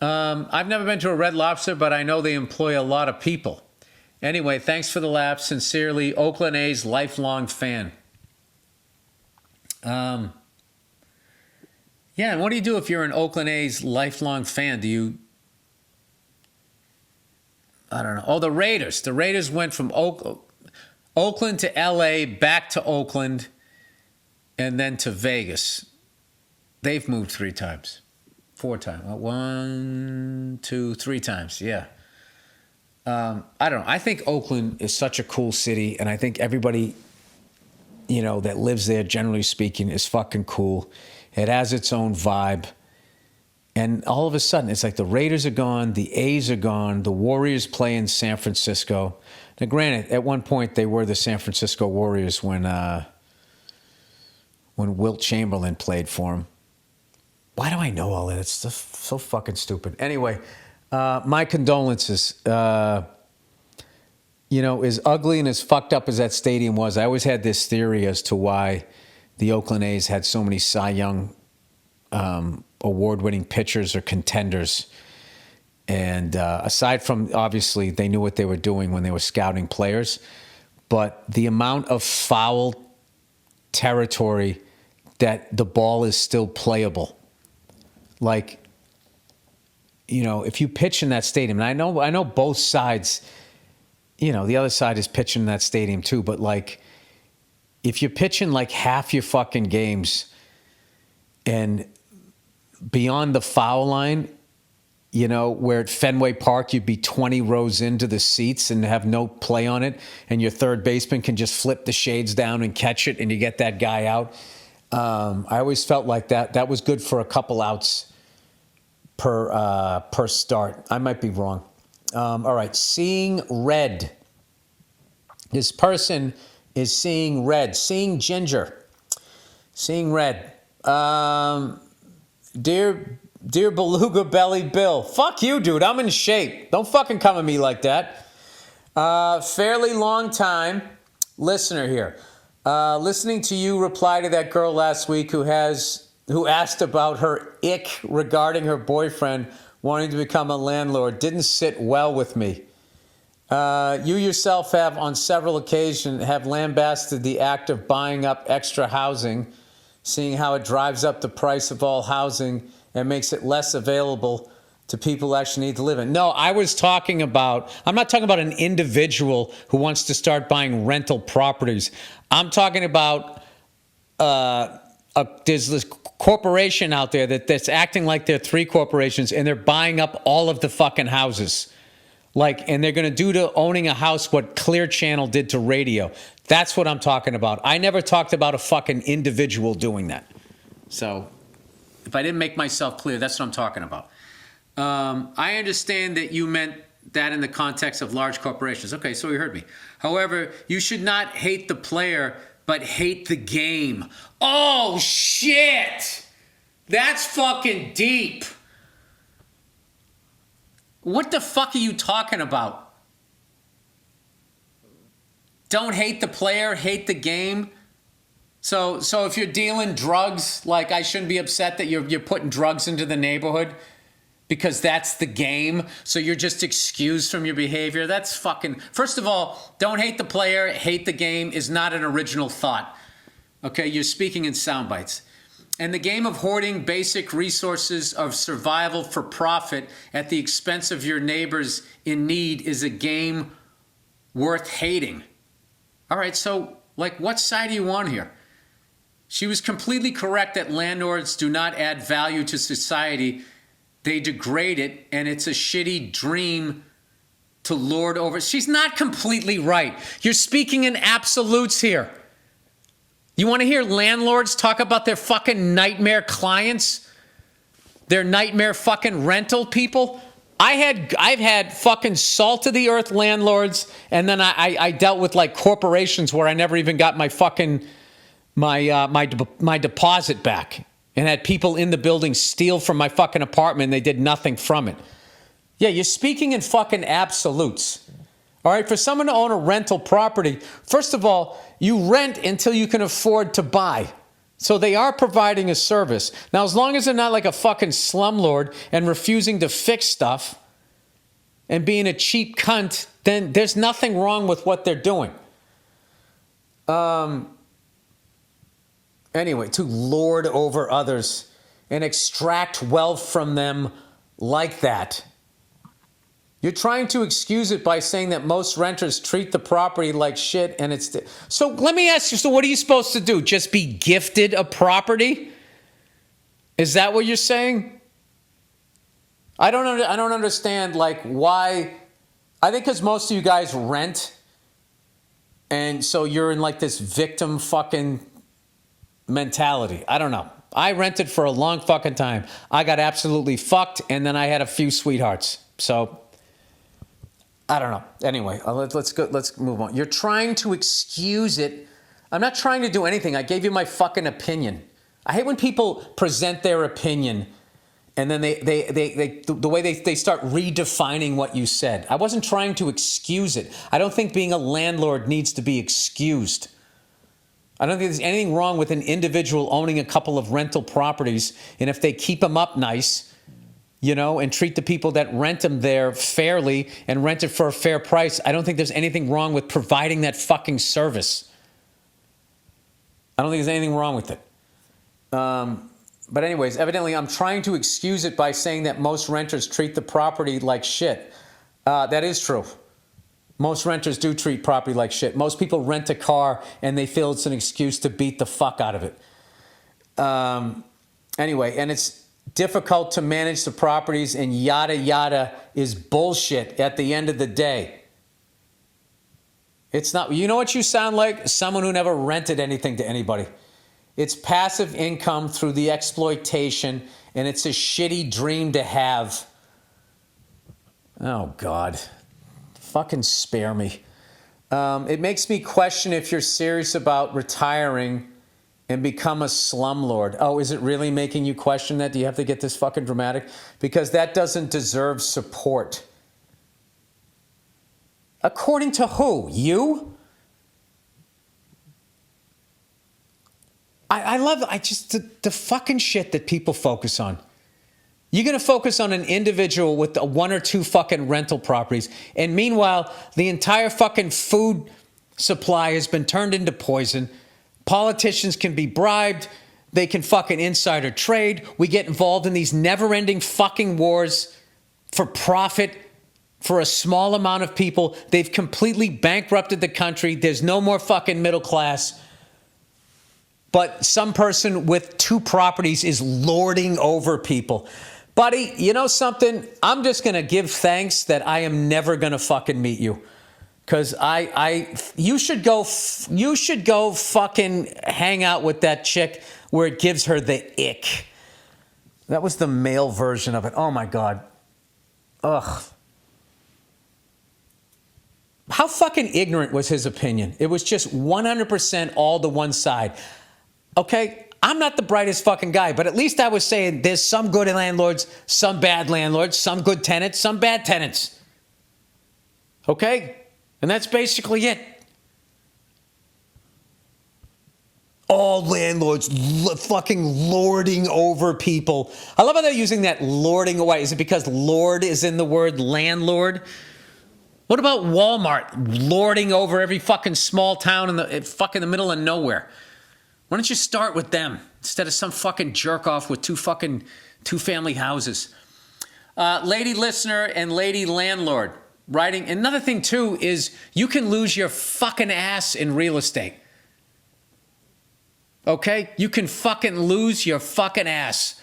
I've never been to a Red Lobster, but I know they employ a lot of people. Anyway, thanks for the laugh. Sincerely, Oakland A's lifelong fan. Yeah, and what do you do if you're an Oakland A's lifelong fan? Do you... I don't know. Oh, the Raiders. The Raiders went from Oakland to LA, back to Oakland, and then to Vegas. They've moved 3 times. 4 times. 1, 2, 3 times. Yeah. I don't know. I think Oakland is such a cool city, and I think everybody, that lives there, generally speaking, is fucking cool. It has its own vibe. And all of a sudden, it's like the Raiders are gone, the A's are gone, the Warriors play in San Francisco. Now, granted, at one point they were the San Francisco Warriors when Wilt Chamberlain played for them. Why do I know all that? It's so fucking stupid. Anyway, my condolences. As ugly and as fucked up as that stadium was, I always had this theory as to why the Oakland A's had so many Cy Young award-winning pitchers or contenders. And aside from, obviously, they knew what they were doing when they were scouting players, but the amount of foul territory that the ball is still playable. Like, if you pitch in that stadium, and I know both sides, the other side is pitching in that stadium too, but like, if you're pitching like half your fucking games and beyond the foul line, where at Fenway Park you'd be 20 rows into the seats and have no play on it, and your third baseman can just flip the shades down and catch it, and you get that guy out. I always felt like that was good for a couple outs per start. I might be wrong. All right, seeing red. This person is seeing red, seeing ginger, seeing red. Dear Beluga Belly Bill, fuck you, dude. I'm in shape. Don't fucking come at me like that. Fairly long time listener here. Listening to you reply to that girl last week who asked about her ick regarding her boyfriend wanting to become a landlord didn't sit well with me. You yourself have on several occasions have lambasted the act of buying up extra housing, seeing how it drives up the price of all housing and makes it less available to people who actually need to live in. No, I'm not talking about an individual who wants to start buying rental properties. I'm talking about there's this corporation out there that's acting like they're 3 corporations, and they're buying up all of the fucking houses. And they're going to do to owning a house what Clear Channel did to radio. That's what I'm talking about. I never talked about a fucking individual doing that. So if I didn't make myself clear, that's what I'm talking about. I understand that you meant that in the context of large corporations. Okay, so you heard me. However, you should not hate the player, but hate the game. Oh, shit! That's fucking deep. What the fuck are you talking about? Don't hate the player, hate the game. So if you're dealing drugs, like I shouldn't be upset that you're putting drugs into the neighborhood because that's the game. So you're just excused from your behavior. That's fucking... First of all, don't hate the player, hate the game is not an original thought. Okay, you're speaking in sound bites. And the game of hoarding basic resources of survival for profit at the expense of your neighbors in need is a game worth hating. All right, so what side are you on here? She was completely correct that landlords do not add value to society. They degrade it, and it's a shitty dream to lord over. She's not completely right. You're speaking in absolutes here. You want to hear landlords talk about their fucking nightmare clients? Their nightmare fucking rental people? I've had fucking salt of the earth landlords, and then I dealt with corporations where I never even got my fucking my deposit back, and had people in the building steal from my fucking apartment and they did nothing from it. Yeah, you're speaking in fucking absolutes. All right, for someone to own a rental property, first of all, you rent until you can afford to buy. So they are providing a service. Now, as long as they're not like a fucking slumlord and refusing to fix stuff and being a cheap cunt, then there's nothing wrong with what they're doing. Anyway, to lord over others and extract wealth from them like that. You're trying to excuse it by saying that most renters treat the property like shit and it's... So let me ask you, so what are you supposed to do? Just be gifted a property? Is that what you're saying? I don't understand, like, why... I think because most of you guys rent, and so you're in like this victim fucking mentality. I don't know. I rented for a long fucking time. I got absolutely fucked, and then I had a few sweethearts. So... I don't know. Anyway, let's go. Let's move on. You're trying to excuse it. I'm not trying to do anything. I gave you my fucking opinion. I hate when people present their opinion and then the way they start redefining what you said. I wasn't trying to excuse it. I don't think being a landlord needs to be excused. I don't think there's anything wrong with an individual owning a couple of rental properties, and if they keep them up nice, you know, and treat the people that rent them there fairly and rent it for a fair price, I don't think there's anything wrong with providing that fucking service. I don't think there's anything wrong with it. But anyways, evidently I'm trying to excuse it by saying that most renters treat the property like shit. That is true. Most renters do treat property like shit. Most people rent a car and they feel it's an excuse to beat the fuck out of it. Anyway, and it's difficult to manage the properties and yada yada is bullshit at the end of the day. It's not, you know what you sound like? Someone who never rented anything to anybody. It's passive income through the exploitation, and it's a shitty dream to have. Oh God, fucking spare me. It makes me question if you're serious about retiring and become a slumlord. Oh, is it really making you question that? Do you have to get this fucking dramatic? Because that doesn't deserve support. According to who? You? I love the fucking shit that people focus on. You're going to focus on an individual with one or two fucking rental properties, and meanwhile, the entire fucking food supply has been turned into poison. Politicians can be bribed. They can fucking insider trade. We get involved in these never-ending fucking wars for profit for a small amount of people. They've completely bankrupted the country. There's no more fucking middle class. But some person with two properties is lording over people. Buddy, you know something? I'm just going to give thanks that I am never going to fucking meet you. Because you should go fucking hang out with that chick where it gives her the ick. That was the male version of it. Oh my God. Ugh. How fucking ignorant was his opinion? It was just 100% all to one side. Okay, I'm not the brightest fucking guy, but at least I was saying there's some good landlords, some bad landlords, some good tenants, some bad tenants. Okay? And that's basically it. All landlords fucking lording over people. I love how they're using that lording away. Is it because lord is in the word landlord? What about Walmart lording over every fucking small town in the middle of nowhere? Why don't you start with them instead of some fucking jerk off with two family houses? Lady listener and lady landlord. Writing. Another thing, too, is you can lose your fucking ass in real estate. Okay? You can fucking lose your fucking ass.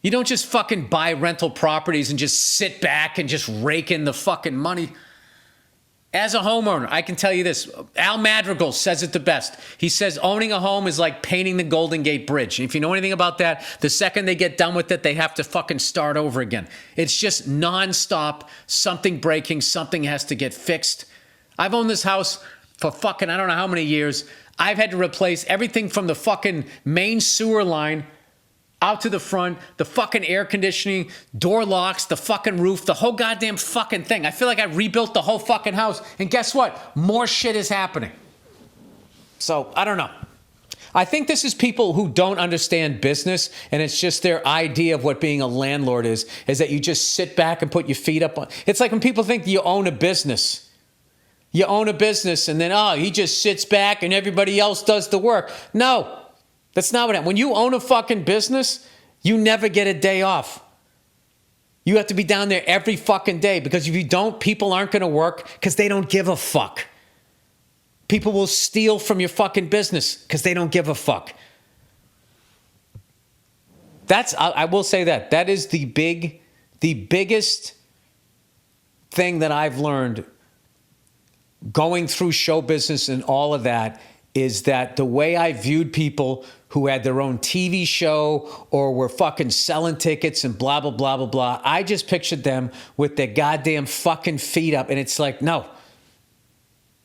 You don't just fucking buy rental properties and just sit back and just rake in the fucking money. As a homeowner, I can tell you this. Al Madrigal says it the best. He says owning a home is like painting the Golden Gate Bridge. And if you know anything about that, the second they get done with it, they have to fucking start over again. It's just nonstop, something breaking, something has to get fixed. I've owned this house for fucking I don't know how many years. I've had to replace everything from the fucking main sewer line. out to the front, the fucking air conditioning, door locks, the fucking roof, the whole goddamn fucking thing. I feel like I rebuilt the whole fucking house. And guess what? More shit is happening. So, I don't know. I think this is people who don't understand business, and it's just their idea of what being a landlord is that you just sit back and put your feet up on. It's like when people think you own a business. You own a business, and then, he just sits back and everybody else does the work. No, that's not what happens. When you own a fucking business, you never get a day off. You have to be down there every fucking day, because if you don't, people aren't going to work because they don't give a fuck. People will steal from your fucking business because they don't give a fuck. I will say that is the biggest thing that I've learned going through show business and all of that, is that the way I viewed people who had their own TV show or were fucking selling tickets and blah, blah, blah, blah, blah, I just pictured them with their goddamn fucking feet up. And it's like, no,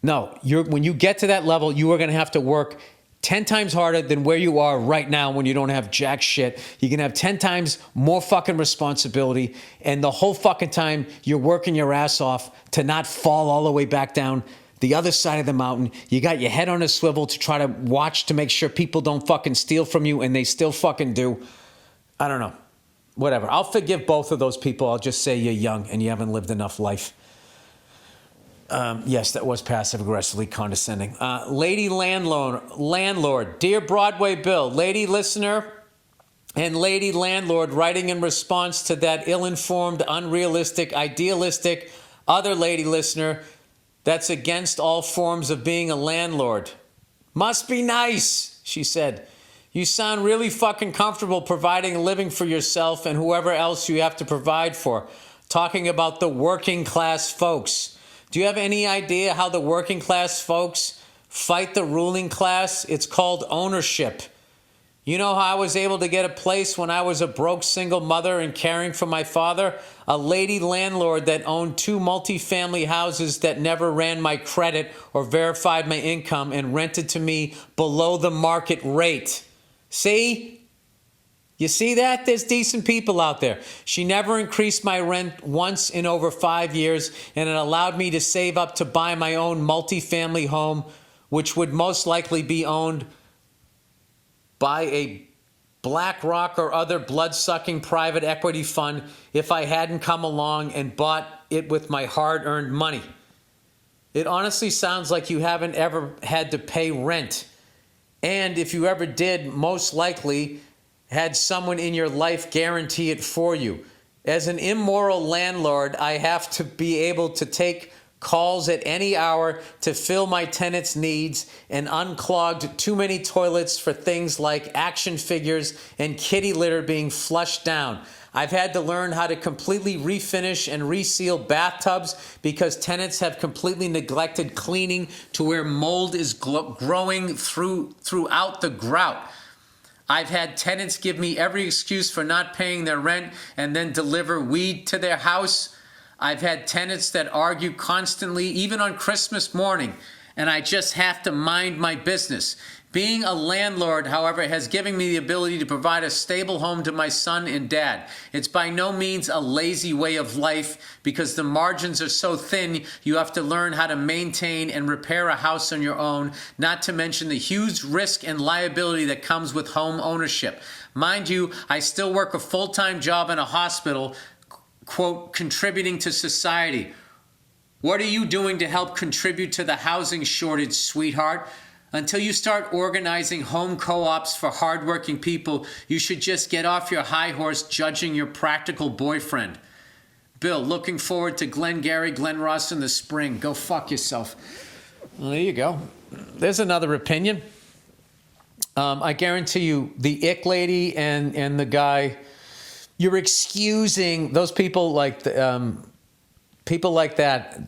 when you get to that level, you are going to have to work 10 times harder than where you are right now when you don't have jack shit. You're going to have 10 times more fucking responsibility. And the whole fucking time you're working your ass off to not fall all the way back down the other side of the mountain. You got your head on a swivel to try to watch to make sure people don't fucking steal from you, and they still fucking do. I don't know. Whatever. I'll forgive both of those people. I'll just say you're young and you haven't lived enough life. Yes, that was passive-aggressively condescending. Lady Landlord, Dear Broadway Bill, Lady Listener and Lady Landlord writing in response to that ill-informed, unrealistic, idealistic other lady listener that's against all forms of being a landlord. Must be nice, she said. You sound really fucking comfortable providing a living for yourself and whoever else you have to provide for. Talking about the working class folks. Do you have any idea how the working class folks fight the ruling class? It's called ownership. You know how I was able to get a place when I was a broke single mother and caring for my father? A lady landlord that owned 2 multifamily houses that never ran my credit or verified my income and rented to me below the market rate. See? You see that? There's decent people out there. She never increased my rent once in over 5 years, and it allowed me to save up to buy my own multifamily home, which would most likely be owned by a BlackRock or other blood-sucking private equity fund if I hadn't come along and bought it with my hard-earned money. It honestly sounds like you haven't ever had to pay rent. And if you ever did, most likely had someone in your life guarantee it for you. As an immoral landlord, I have to be able to take calls at any hour to fill my tenants' needs and unclogged too many toilets for things like action figures and kitty litter being flushed down. I've had to learn how to completely refinish and reseal bathtubs because tenants have completely neglected cleaning to where mold is growing throughout the grout. I've had tenants give me every excuse for not paying their rent and then deliver weed to their house. I've had tenants that argue constantly, even on Christmas morning, and I just have to mind my business. Being a landlord, however, has given me the ability to provide a stable home to my son and dad. It's by no means a lazy way of life because the margins are so thin, you have to learn how to maintain and repair a house on your own, not to mention the huge risk and liability that comes with home ownership. Mind you, I still work a full-time job in a hospital, quote, contributing to society. What are you doing to help contribute to the housing shortage, sweetheart? Until you start organizing home co-ops for hardworking people, you should just get off your high horse judging your practical boyfriend. Bill, looking forward to Glengarry Glen Ross in the spring. Go fuck yourself. Well, there you go. There's another opinion. I guarantee you, the ick lady and the guy, you're excusing those people people like that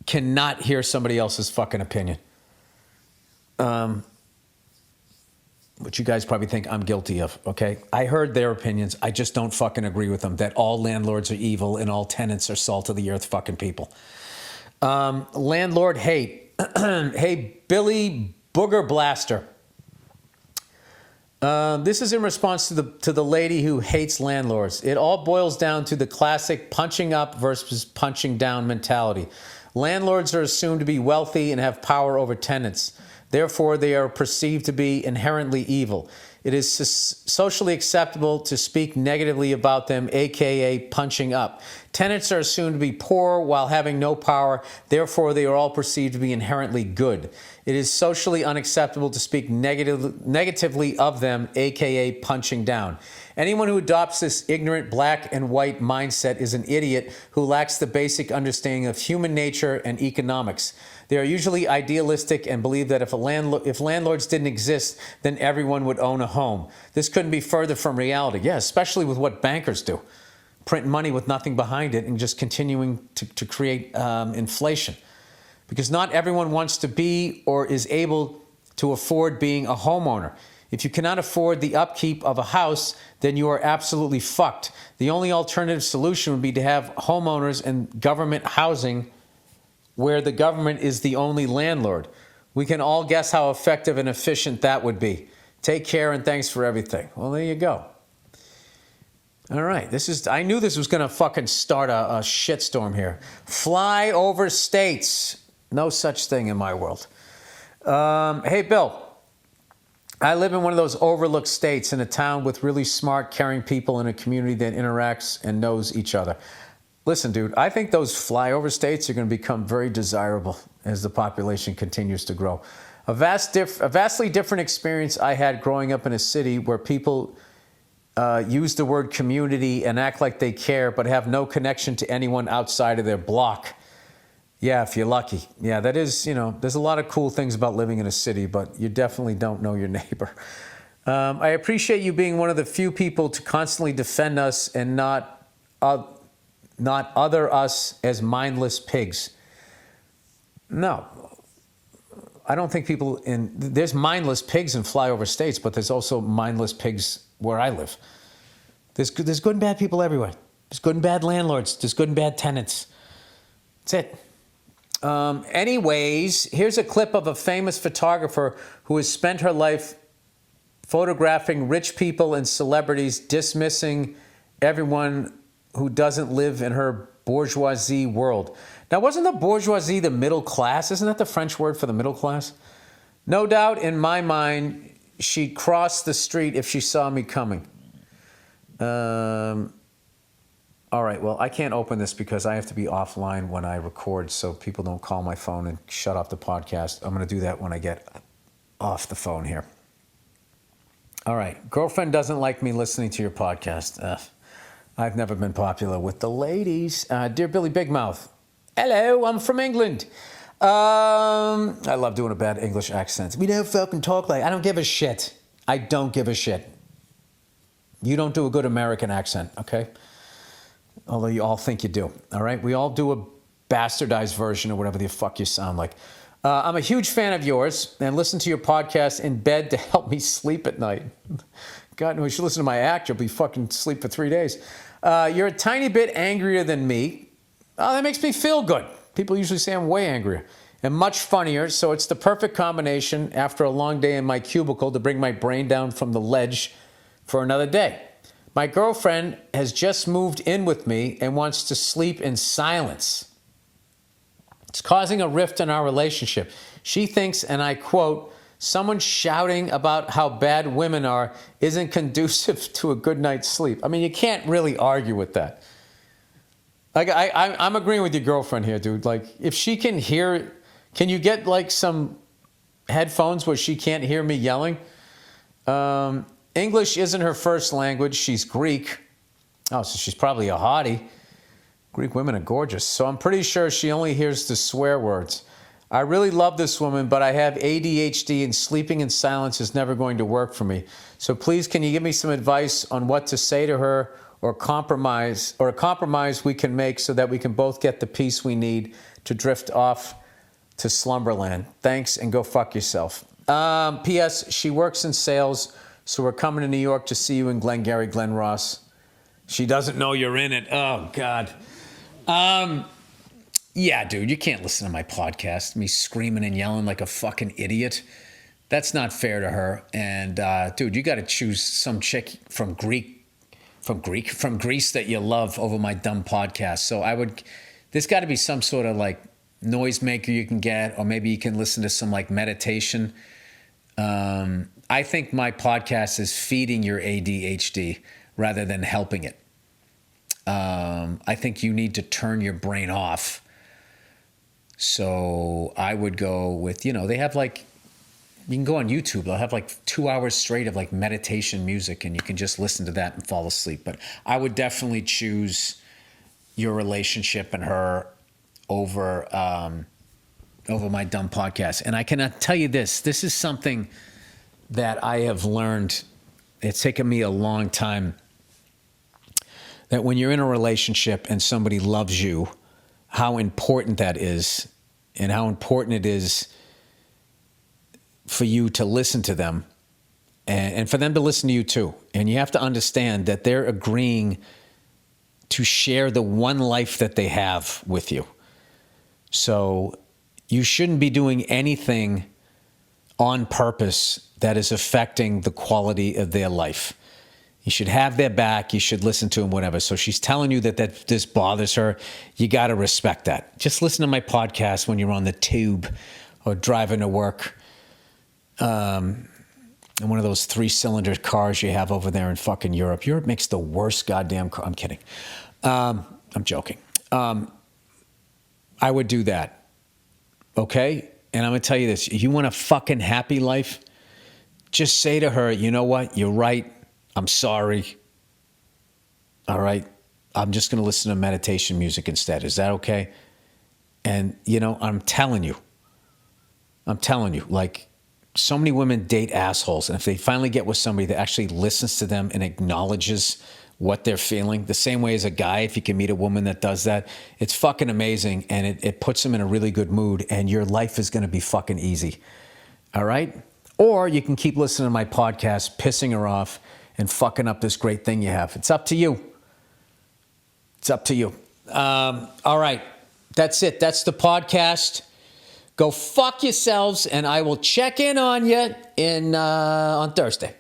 cannot hear somebody else's fucking opinion. Which you guys probably think I'm guilty of, okay? I heard their opinions. I just don't fucking agree with them that all landlords are evil and all tenants are salt of the earth fucking people. Landlord hate. Hey, Billy Booger Blaster. This is in response to the lady who hates landlords. It all boils down to the classic punching up versus punching down mentality. Landlords are assumed to be wealthy and have power over tenants. Therefore, they are perceived to be inherently evil. It is socially acceptable to speak negatively about them, aka punching up. Tenants are assumed to be poor while having no power. Therefore, they are all perceived to be inherently good. It is socially unacceptable to speak negatively of them, aka punching down. Anyone who adopts this ignorant black and white mindset is an idiot who lacks the basic understanding of human nature and economics. They are usually idealistic and believe that if landlords didn't exist, then everyone would own a home. This couldn't be further from reality. Yeah, especially with what bankers do. Print money with nothing behind it and just continuing to create inflation. Because not everyone wants to be or is able to afford being a homeowner. If you cannot afford the upkeep of a house, then you are absolutely fucked. The only alternative solution would be to have homeowners and government housing where the government is the only landlord. We can all guess how effective and efficient that would be. Take care and thanks for everything. Well, there you go. All right, I knew this was going to fucking start a shitstorm here. Fly over states. No such thing in my world. Hey, Bill. I live in one of those overlooked states in a town with really smart, caring people in a community that interacts and knows each other. Listen, dude, I think those flyover states are going to become very desirable as the population continues to grow. A vastly different experience I had growing up in a city where people use the word community and act like they care, but have no connection to anyone outside of their block. Yeah, if you're lucky. Yeah, that is, there's a lot of cool things about living in a city, but you definitely don't know your neighbor. I appreciate you being one of the few people to constantly defend us and not other us as mindless pigs. No, I don't think there's mindless pigs in flyover states, but there's also mindless pigs where I live. There's good and bad people everywhere. There's good and bad landlords. There's good and bad tenants. That's it. Anyways, here's a clip of a famous photographer who has spent her life photographing rich people and celebrities, dismissing everyone who doesn't live in her bourgeoisie world. Now, wasn't the bourgeoisie the middle class? Isn't that the French word for the middle class? No doubt in my mind, she'd cross the street if she saw me coming. All right, well, I can't open this because I have to be offline when I record so people don't call my phone and shut off the podcast. I'm going to do that when I get off the phone here. All right, girlfriend doesn't like me listening to your podcast. I've never been popular with the ladies. Dear Billy Big Mouth, hello, I'm from England. I love doing a bad English accent. We don't fucking talk like... I don't give a shit. I don't give a shit. You don't do a good American accent, okay? Although you all think you do, all right? We all do a bastardized version or whatever the fuck you sound like. I'm a huge fan of yours and listen to your podcast in bed to help me sleep at night. God, we should listen to my act. You'll be fucking asleep for 3 days. You're a tiny bit angrier than me. Oh, that makes me feel good. People usually say I'm way angrier. And much funnier, so it's the perfect combination after a long day in my cubicle to bring my brain down from the ledge for another day. My girlfriend has just moved in with me and wants to sleep in silence. It's causing a rift in our relationship. She thinks, and I quote, someone shouting about how bad women are isn't conducive to a good night's sleep. I mean, you can't really argue with that. Like, I'm agreeing with your girlfriend here, dude. Like, if she can hear, can you get like some headphones where she can't hear me yelling? English isn't her first language. She's Greek. Oh, so she's probably a hottie. Greek women are gorgeous. So I'm pretty sure she only hears the swear words. I really love this woman, but I have ADHD and sleeping in silence is never going to work for me. So please, can you give me some advice on what to say to her or a compromise we can make so that we can both get the peace we need to drift off to slumberland? Thanks, and go fuck yourself. P.S. She works in sales, so we're coming to New York to see you in Glengarry Glen Ross. She doesn't know you're in it. Oh, God. Yeah, dude, you can't listen to my podcast, me screaming and yelling like a fucking idiot. That's not fair to her. And dude, you got to choose some chick from Greece that you love over my dumb podcast. So there's got to be some sort of like noisemaker you can get, or maybe you can listen to some like meditation. I think my podcast is feeding your ADHD rather than helping it. I think you need to turn your brain off. So I would go with, they have like, you can go on YouTube. They'll have like 2 hours straight of like meditation music, and you can just listen to that and fall asleep. But I would definitely choose your relationship and her over my dumb podcast. And I cannot tell you this. This is something that I have learned. It's taken me a long time. That when you're in a relationship and somebody loves you, how important that is, and how important it is for you to listen to them and for them to listen to you too. And you have to understand that they're agreeing to share the one life that they have with you. So you shouldn't be doing anything on purpose that is affecting the quality of their life. You should have their back. You should listen to them, whatever. So she's telling you that this bothers her. You got to respect that. Just listen to my podcast when you're on the tube or driving to work. In one of those 3-cylinder cars you have over there in fucking Europe. Europe makes the worst goddamn car. I'm kidding. I'm joking. I would do that. Okay? And I'm going to tell you this. You want a fucking happy life? Just say to her, you know what? You're right. I'm sorry. All right. I'm just going to listen to meditation music instead. Is that okay? And, I'm telling you, like, so many women date assholes. And if they finally get with somebody that actually listens to them and acknowledges what they're feeling, the same way as a guy, if you can meet a woman that does that, it's fucking amazing. And it puts them in a really good mood. And your life is going to be fucking easy. All right? Or you can keep listening to my podcast, pissing her off and fucking up this great thing you have. It's up to you. It's up to you. All right. That's it. That's the podcast. Go fuck yourselves, and I will check in on you on Thursday.